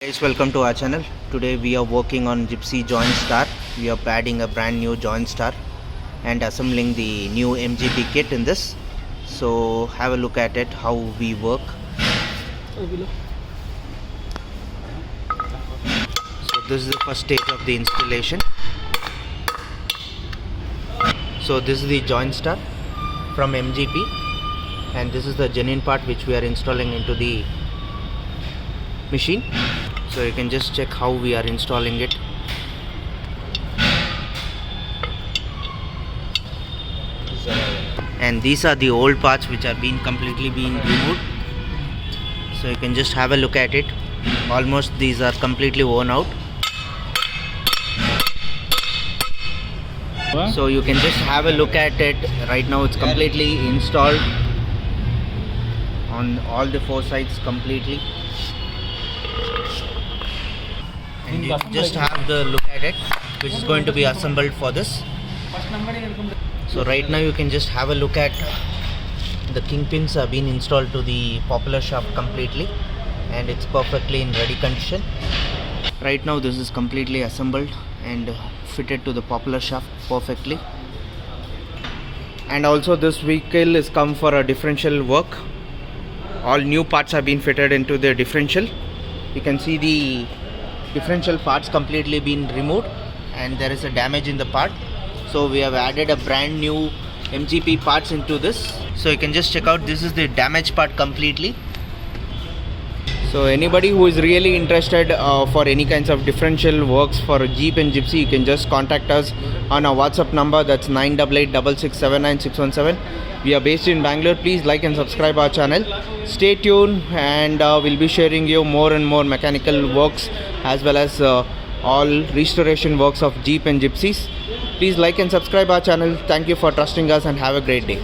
Guys, welcome to our channel. Today we are working on Gypsy JointStar. We are adding a brand new JointStar and assembling the new MGP kit in this. So have a look at it, how we work. So this is the first stage of the installation. So this is the JointStar from MGP, and this is the genuine part which we are installing into the machine. So you can just check how we are installing it. And these are the old parts which are completely removed. So you can just have a look at it. Almost these are completely worn out. What? So you can just have a look at it. Right now it's completely installed on all the four sides completely. And you just have the look at it, which is going to be assembled for this. So right now you can just have a look at the kingpins have been installed to the popular shaft completely, and it's perfectly in ready condition. Right now this is completely assembled and fitted to the popular shaft perfectly. And also this vehicle is come for a differential work. All new parts have been fitted into the differential. You can see the differential parts completely been removed and there is a damage in the part. So we have added a brand new MGP parts into this. So you can just check out, this is the damaged part completely. So anybody who is really interested for any kinds of differential works for Jeep and Gypsy, you can just contact us on our WhatsApp number, that's 9886679617. We are based in Bangalore. Please like and subscribe our channel. Stay tuned, and we'll be sharing you more and more mechanical works as well as all restoration works of Jeep and Gypsies. Please like and subscribe our channel. Thank you for trusting us and have a great day.